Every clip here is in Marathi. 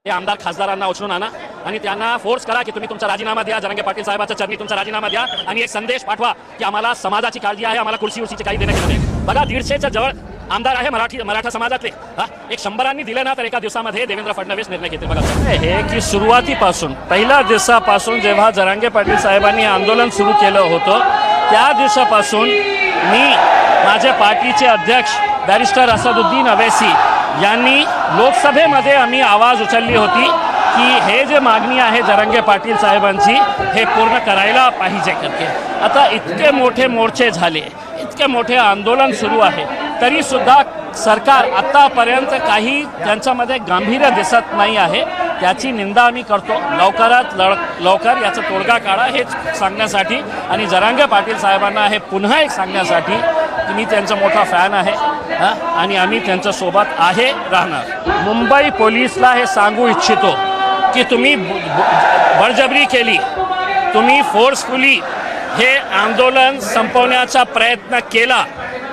हे आमदार खासदारांना उचलून आणा आणि त्यांना फोर्स करा की तुम्ही तुमचा राजीनामा द्या, जरांगे पाटील साहेबांच्या चरणी तुमचा राजीनामा द्या आणि एक संदेश पाठवा की आम्हाला समाजाची काळजी आहे, आम्हाला कुर्सी काही देण्यात येऊ नये. बघा 150च्या जवळ आमदार आहे मराठा समाजातले. एक 100 दिले ना तर एका दिवसामध्ये देवेंद्र फडणवीस निर्णय घेतील. बघा हे की सुरुवातीपासून पहिल्या दिवसापासून जेव्हा जरांगे पाटील साहेबांनी आंदोलन सुरू केलं होतं त्या दिवसापासून मी माझ्या पार्टीचे अध्यक्ष बॅरिस्टर असदुद्दीन अवैसी यांनी लोकसभेमध्ये आम्ही आवाज उचलली होती की हे जे मागणी आहे जरांगे पाटील साहेबांची हे पूर्ण करायला पाहिजे करके. आता इतके मोठे मोर्चे झाले, इतके मोठे आंदोलन सुरू आहे तरी सुद्धा सरकार आतापर्यंत काही त्यांच्यामध्ये गांभीर्य दिसत नाही आहे. त्याची निंदा आम्ही करतो. लवकरात लवकर याचा तोडगा काढा हेच सांगण्यासाठी आणि जरांगे पाटील साहेबांना हे पुन्हा एक सांगण्यासाठी की मी त्यांचा मोठा फॅन आहे आणि आम्ही त्यांच्यासोबत आहे राहणार. मुंबई पोलीसला हे सांगू इच्छितो की तुम्ही बळजबरी केली, तुम्ही फोर्सफुली हे आंदोलन संपवण्याचा प्रयत्न केला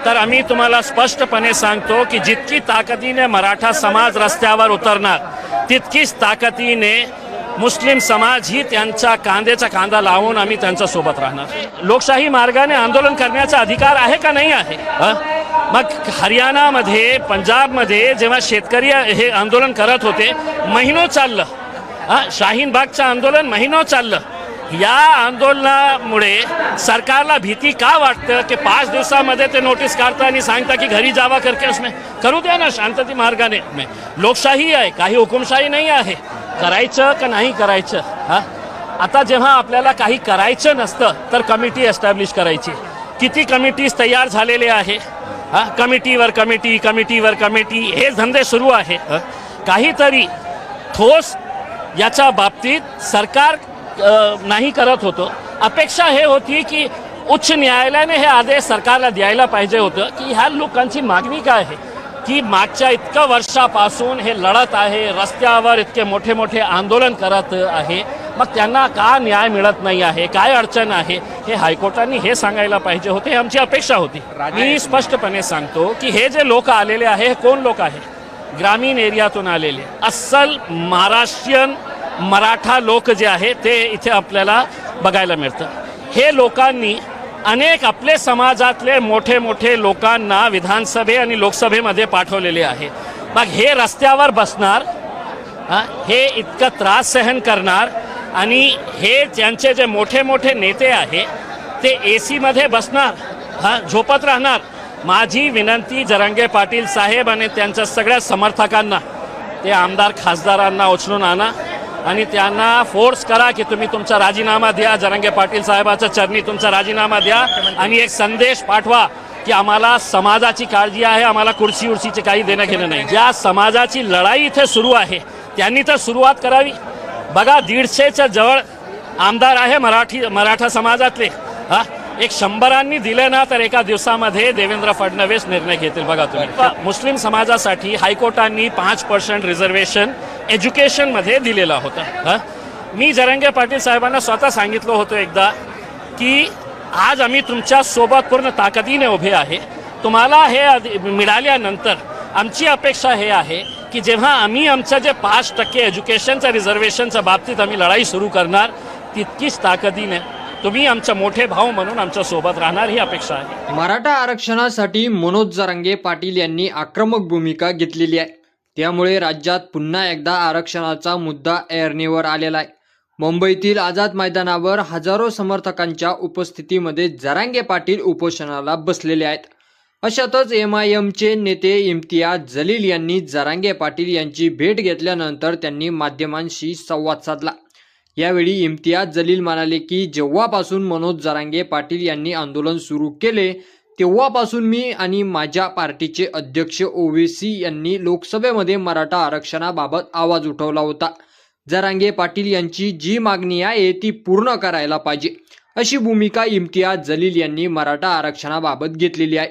तर आम्ही तुम्हाला स्पष्टपणे सांगतो की जितकी ताकदीने मराठा समाज रस्त्यावर उतरणार तितकीच ताकदीने मुस्लिम समाज ही त्यांचा कांद्याचा कांदा लावून आम्ही त्यांच्या सोबत राहणार. लोकशाही मार्गाने आंदोलन करण्याचा अधिकार आहे का नाही आहे? मग हरियाणामध्ये पंजाबमध्ये जेव्हा शेतकरी हे आंदोलन करत होते महिनो चाललं, शाहीन बागचं आंदोलन महिनो चाललं. या आंदोलनामुळे सरकारला भीती का वाटतं की 5 दिवसामध्ये ते नोटीस काढता आणि सांगता की घरी जावा करके उसमें करू द्या ना शांतती मार्गाने. लोकशाही आहे, काही हुकुमशाही नाही आहे. करायचं का नाही करायचं? आता जेव्हा आपल्याला काही करायचं नसतं तर कमिटी एस्टॅब्लिश करायची. किती कमिटीज तयार झालेले आहे, कमिटीवर कमिटी हे धंदे सुरू आहे. काहीतरी ठोस याच्या बाबतीत सरकार नाही करत होतं. अपेक्षा हे होती की उच्च न्यायालयाने हे आदेश सरकारला द्यायला पाहिजे होतं की ह्या लोकांची मागणी काय आहे की मागच्या इतक्या वर्षापासून हे लढत आहे, रस्त्यावर इतके मोठे मोठे आंदोलन करत आहे, मग त्यांना का न्याय मिळत नाही आहे, काय अडचण आहे हे हायकोर्टाने हे सांगायला पाहिजे होते. ही आमची अपेक्षा होती. मी स्पष्टपणे सांगतो की हे जे लोक आलेले आहे हे कोण लोक आहे? ग्रामीण एरियातून आलेले अस्सल महाराष्ट्रीयन मराठा लोक जे आहे ते इथे आपल्याला बघायला मिळतं. हे लोकांनी अनेक आपले समाजातले मोठे मोठे लोकांना विधानसभे आणि लोकसभेमध्ये पाठवलेले आहे. मग हे रस्त्यावर बसणार, हे इतका त्रास सहन करणार आणि हे त्यांचे जे मोठे मोठे नेते आहे ते AC मध्ये बसणार, झोपत राहणार. माझी विनंती जरांगे पाटील साहेब आणि त्यांच्या सगळ्या समर्थकांना ते आमदार खासदारांना उचलून आणा आणि त्यांना फोर्स करा की तुम्ही तुमचा राजीनामा द्या, जरांगे पाटील साहेबांच्या चरणी तुमचा राजीनामा द्या आणि एक संदेश पाठवा की आम्हाला समाजाची काळजी आहे, आम्हाला कुर्सीचे काही देणं घेणं नाही. ज्या समाजाची लढाई इथे सुरू आहे त्यांनी तर सुरुवात करावी. बघा 150च्या जवळ आमदार आहे मराठा समाजातले. एक 100 दिले ना तर एका दिवसामध्ये देवेंद्र फडणवीस निर्णय घेतील. बघा तुम्ही मुस्लिम समाजासाठी हायकोर्टाने 5% रिझर्वेशन एज्युकेशनमध्ये दिलेला होता. मी जरांगे पाटील साहेबांना स्वतः सांगितलं होतं एकदा की आज आम्ही तुमच्या सोबत पूर्ण ताकदीने उभे आहे. तुम्हाला हे मिळाल्यानंतर आमची अपेक्षा हे आहे की जेव्हा आम्ही आमचं जे 5% एज्युकेशनच्या रिझर्वेशनच्या बाबतीत आम्ही लढाई सुरू करणार तितकीच ताकदीने तुम्ही आमचे मोठे भाऊ म्हणून आमच्या सोबत राहणार ही अपेक्षा आहे. मराठा आरक्षणासाठी मनोज जरांगे पाटील यांनी आक्रमक भूमिका घेतलेली आहे. त्यामुळे राज्यात पुन्हा एकदा आरक्षणाचा मुद्दा ऐरणीवर आलेला आहे. मुंबईतील आझाद मैदानावर हजारो समर्थकांच्या उपस्थितीमध्ये जरांगे पाटील उपोषणाला बसलेले आहेत. अशातच MIMचे नेते इम्तियाज जलील यांनी जरांगे पाटील यांची भेट घेतल्यानंतर त्यांनी माध्यमांशी संवाद साधला. यावेळी इम्तियाज जलील म्हणाले की जेव्हापासून मनोज जरांगे पाटील यांनी आंदोलन सुरू केले तेव्हापासून मी आणि माझ्या पार्टीचे अध्यक्ष OWC यांनी लोकसभेमध्ये मराठा आरक्षणाबाबत आवाज उठवला होता. जरांगे पाटील यांची जी मागणी आहे ती पूर्ण करायला पाहिजे अशी भूमिका इम्तियाज जलील यांनी मराठा आरक्षणाबाबत घेतलेली आहे.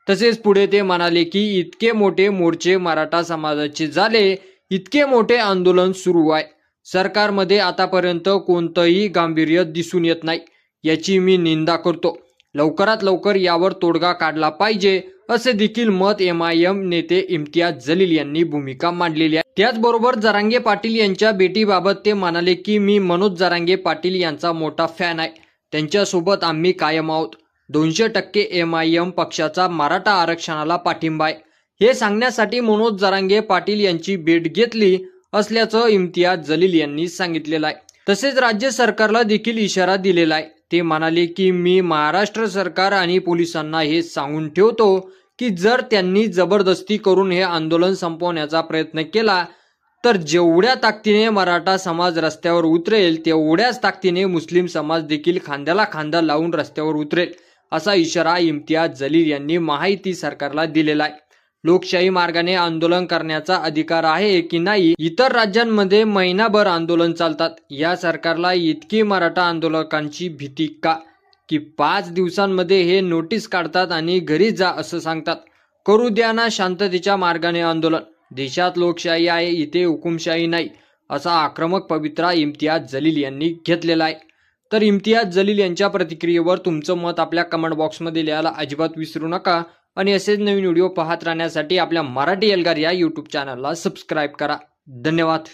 तसेच पुढे ते म्हणाले की इतके मोठे मोर्चे मराठा समाजाचे झाले, इतके मोठे आंदोलन सुरू आहे, सरकारमध्ये आतापर्यंत कोणतंही गांभीर्य दिसून येत नाही, याची मी निंदा करतो. लवकरात लवकर यावर तोडगा काढला पाहिजे असे देखील मत MIM नेते इम्तियाज जलील यांनी भूमिका मांडलेली आहे. त्याचबरोबर जरांगे पाटील यांच्या भेटीबाबत ते म्हणाले की मी मनोज जरांगे पाटील यांचा मोठा फॅन आहे. त्यांच्यासोबत आम्ही कायम आहोत. 200% MIM पक्षाचा मराठा आरक्षणाला पाठिंबा आहे. हे सांगण्यासाठी मनोज जरांगे पाटील यांची भेट घेतली असल्याचं इम्तियाज जलील यांनी सांगितलेलं आहे. तसेच राज्य सरकारला देखील इशारा दिलेला आहे. ते म्हणाले की मी महाराष्ट्र सरकार आणि पोलिसांना हे सांगून ठेवतो की जर त्यांनी जबरदस्ती करून हे आंदोलन संपवण्याचा प्रयत्न केला तर जेवढ्या ताकदीने मराठा समाज रस्त्यावर उतरेल तेवढ्याच ताकदीने मुस्लिम समाज देखील खांद्याला खांदा लावून रस्त्यावर उतरेल असा इशारा इम्तियाज जलील यांनी महायुती सरकारला दिलेला आहे. लोकशाही मार्गाने आंदोलन करण्याचा अधिकार आहे की नाही? इतर राज्यांमध्ये महिनाभर आंदोलन चालतात. या सरकारला इतकी मराठा आंदोलकांची भीती का की 5 दिवसांमध्ये हे नोटीस काढतात आणि घरी जा असं सांगतात. करू द्या ना शांततेच्या मार्गाने आंदोलन. देशात लोकशाही आहे, इथे हुकुमशाही नाही असा आक्रमक पवित्रा इम्तियाज जलील यांनी घेतलेला आहे. तर इम्तियाज जलील यांच्या प्रतिक्रियेवर तुमचं मत आपल्या कमेंट बॉक्समध्ये लिहायला अजिबात विसरू नका आणि असेच नवीन व्हिडिओ पाहत राहण्यासाठी आपल्या मराठी एल्गार या यूट्यूब चॅनलला सबस्क्राईब करा. धन्यवाद.